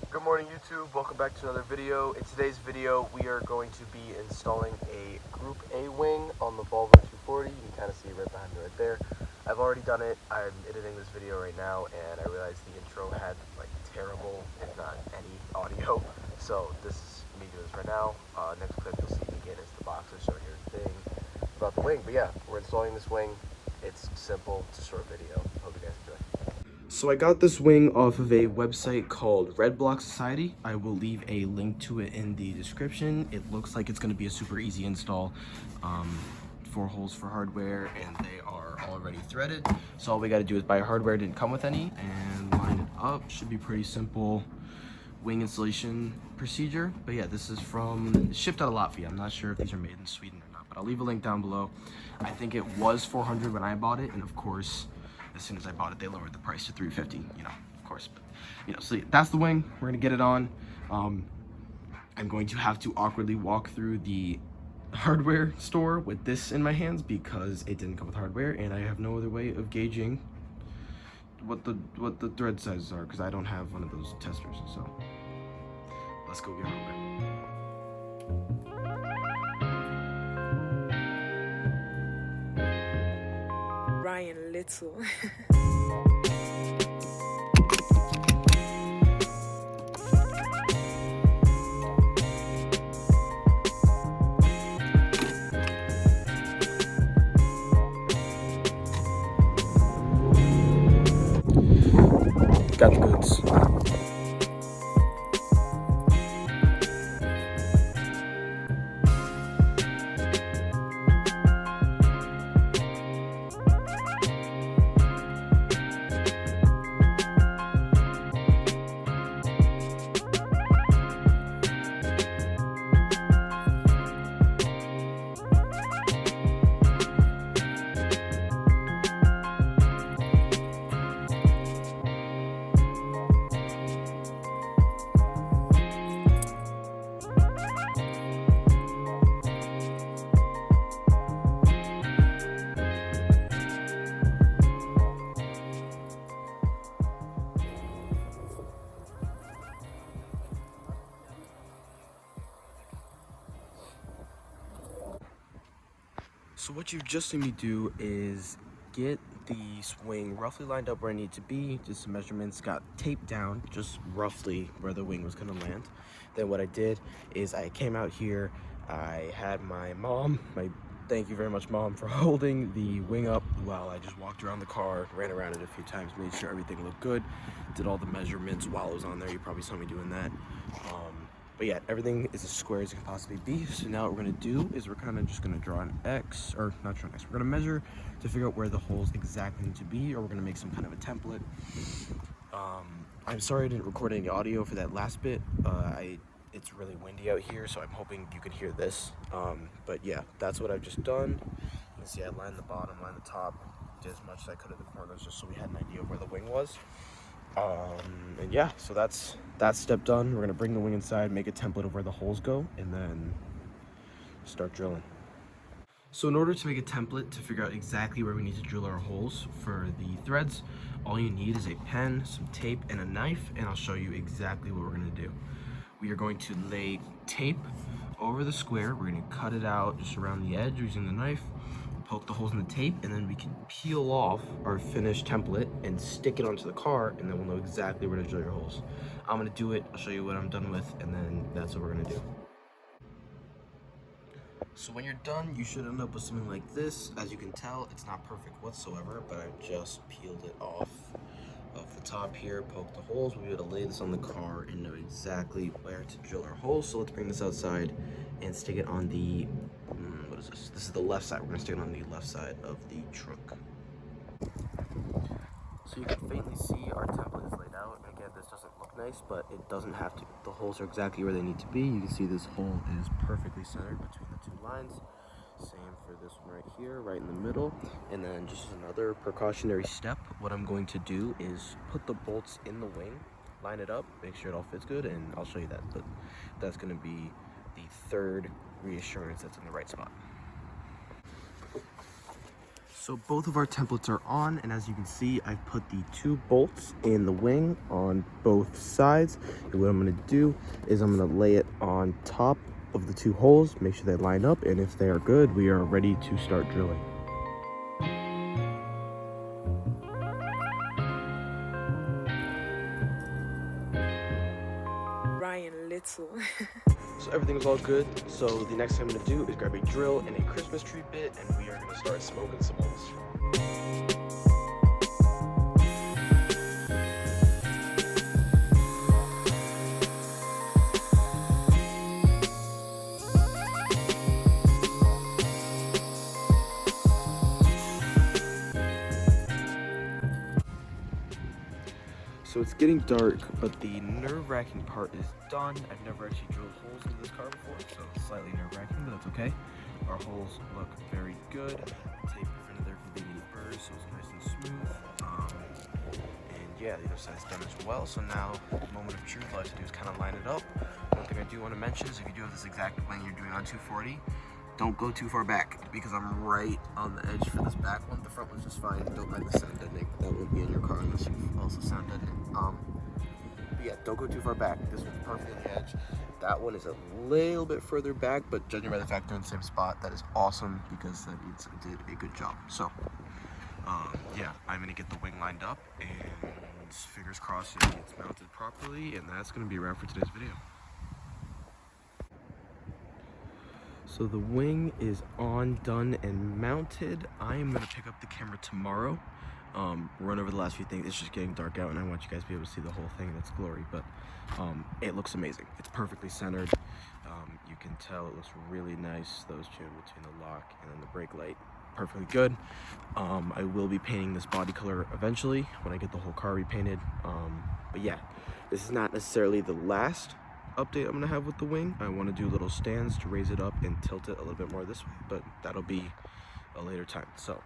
Good morning YouTube, welcome back to another video. In today's video we are going to be installing a Group A wing on the Volvo 240. You can kind of see it right behind me right there. I've already done it. I'm editing this video right now and I realized the intro had like terrible, if not any audio. So this is me doing this right now. Next clip you'll see me get into the box and show you everything about the wing. But yeah, we're installing this wing. It's simple, it's a short video. Hope you guys enjoy. So I got this wing off of a website called RedBlockSociety. I will leave a link to it in the description. It looks like it's going to be a super easy install. 4 holes for hardware and they are already threaded. So all we got to do is buy hardware, didn't come with any, and line it up. Should be pretty simple wing installation procedure. But yeah, this is shipped out of Latvia. I'm not sure if these are made in Sweden or not, but I'll leave a link down below. I think it was $400 when I bought it, and of course as soon as I bought it, they lowered the price to $350, you know, of course. But, you know, so that's the wing. We're gonna get it on. I'm going to have to awkwardly walk through the hardware store with this in my hands because it didn't come with hardware, and I have no other way of gauging what the thread sizes are because I don't have one of those testers. So let's go get hardware. Ryan Little. Got the goods. So what you've just seen me do is get the wing roughly lined up where I need to be, just some measurements, got taped down just roughly where the wing was gonna land. Then what I did is I came out here, I had my mom, thank you very much mom for holding the wing up while I just walked around the car, ran around it a few times, made sure everything looked good, did all the measurements while I was on there. You probably saw me doing that. But yeah, everything is as square as it can possibly be. So now what we're gonna do is we're kind of just gonna draw an X, or not draw an X, we're gonna measure to figure out where the holes exactly need to be, or we're gonna make some kind of a template. I'm sorry I didn't record any audio for that last bit. It's really windy out here, so I'm hoping you can hear this. But yeah, that's what I've just done. You can see I lined the bottom, lined the top, did as much as I could at the corners just so we had an idea of where the wing was. And yeah, so that's step done. We're gonna bring the wing inside, make a template of where the holes go, and then start drilling. So in order to make a template to figure out exactly where we need to drill our holes for the threads, all you need is a pen, some tape, and a knife, and I'll show you exactly what we're gonna do. We are going to lay tape over the square. We're gonna cut it out just around the edge using the knife, poke the holes in the tape, and then we can peel off our finished template and stick it onto the car, and then we'll know exactly where to drill your holes. I'm gonna do it, I'll show you what I'm done with, and then that's what we're gonna do. So when you're done, you should end up with something like this. As you can tell, it's not perfect whatsoever, but I just peeled it off of the top here, poke the holes. We'll be able to lay this on the car and know exactly where to drill our holes. So let's bring this outside and stick it on the, what is this? This is the left side. We're gonna stick it on the left side of the trunk. So you can faintly see our template is laid out. And again, this doesn't look nice, but it doesn't have to. The holes are exactly where they need to be. You can see this hole is perfectly centered between the 2 lines. Same for this one right here, right in the middle. And then just as another precautionary step, what I'm going to do is put the bolts in the wing, line it up, make sure it all fits good, and I'll show you that. But that's gonna be the third reassurance that's in the right spot. So both of our templates are on, and as you can see, I've put the 2 bolts in the wing on both sides. And what I'm going to do is I'm going to lay it on top of the 2 holes, make sure they line up, and if they are good, we are ready to start drilling. Ryan Little. So everything's all good. So the next thing I'm going to do is grab a drill and a Christmas tree bit, and we are going to start smoking some holes. So it's getting dark, but the nerve-wracking part is done. I've never actually drilled holes into this car before, so it's slightly nerve-wracking, but that's okay. Our holes look very good. Tape prevented there from being any burrs, so it's nice and smooth. And yeah, the other side's done as well. So now, moment of truth, all I have to do is kind of line it up. One thing I do want to mention is if you do have this exact wing you're doing on 240, don't go too far back because I'm right on the edge for this back one. The front one's just fine. Don't mind the sound deadening. That won't be in your car unless you also sound deadening. But yeah, don't go too far back. This one's perfect on the edge. That one is a little bit further back, but judging by the fact they're in the same spot, that is awesome because that means I did a good job. So, yeah, I'm gonna get the wing lined up and fingers crossed it's mounted properly, and that's gonna be a wrap for today's video. So the wing is on, done, and mounted. I am gonna pick up the camera tomorrow, run over the last few things. It's just getting dark out and I want you guys to be able to see the whole thing. That's glory, but it looks amazing. It's perfectly centered. You can tell it looks really nice. Those two in between the lock and then the brake light, perfectly good. I will be painting this body color eventually when I get the whole car repainted. But yeah, this is not necessarily the last update I'm gonna have with the wing. I want to do little stands to raise it up and tilt it a little bit more this way, but that'll be a later time. So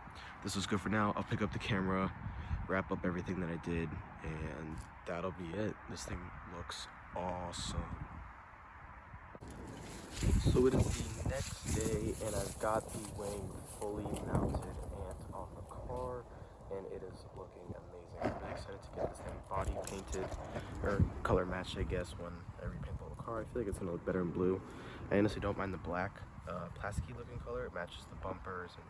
this is good for now. I'll pick up the camera, wrap up everything that I did, and that'll be it. This thing looks awesome. So it is the next day and I've got the wing fully mounted and on the car, and it is looking amazing. I'm really excited to get this thing body painted, or color matched, I guess, when I repaint the whole car. I feel like it's gonna look better in blue. I honestly don't mind the black, plasticky looking color. It matches the bumpers and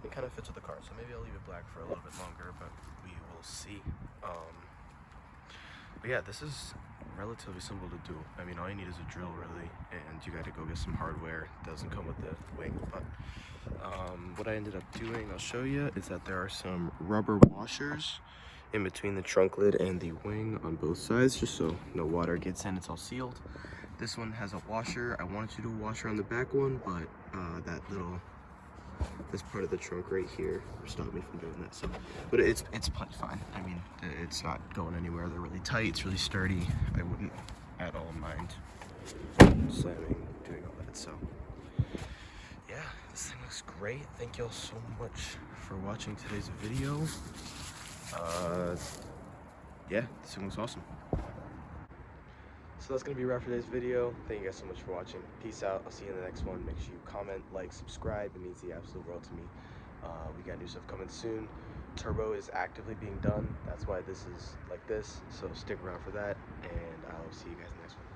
it kind of fits with the car. So maybe I'll leave it black for a little bit longer, but we will see. But yeah, this is relatively simple to do. I mean, all you need is a drill, really, and you got to go get some hardware. It doesn't come with the wing, but what I ended up doing, I'll show you, is that there are some rubber washers in between the trunk lid and the wing on both sides, just so no water gets in. It's all sealed. This one has a washer. I wanted to do a washer on the back one, but this part of the trunk right here stopped me from doing that. So, but it's fine. I mean, it's not going anywhere. They're really tight. It's really sturdy. I wouldn't at all mind slamming, doing all that. So, yeah, this thing looks great. Thank y'all so much for watching today's video. Yeah, this thing looks awesome. So that's going to be a wrap for today's video. Thank you guys so much for watching. Peace out. I'll see you in the next one. Make sure you comment, like, subscribe. It means the absolute world to me. We got new stuff coming soon. Turbo is actively being done. That's why this is like this. So stick around for that. And I'll see you guys in the next one.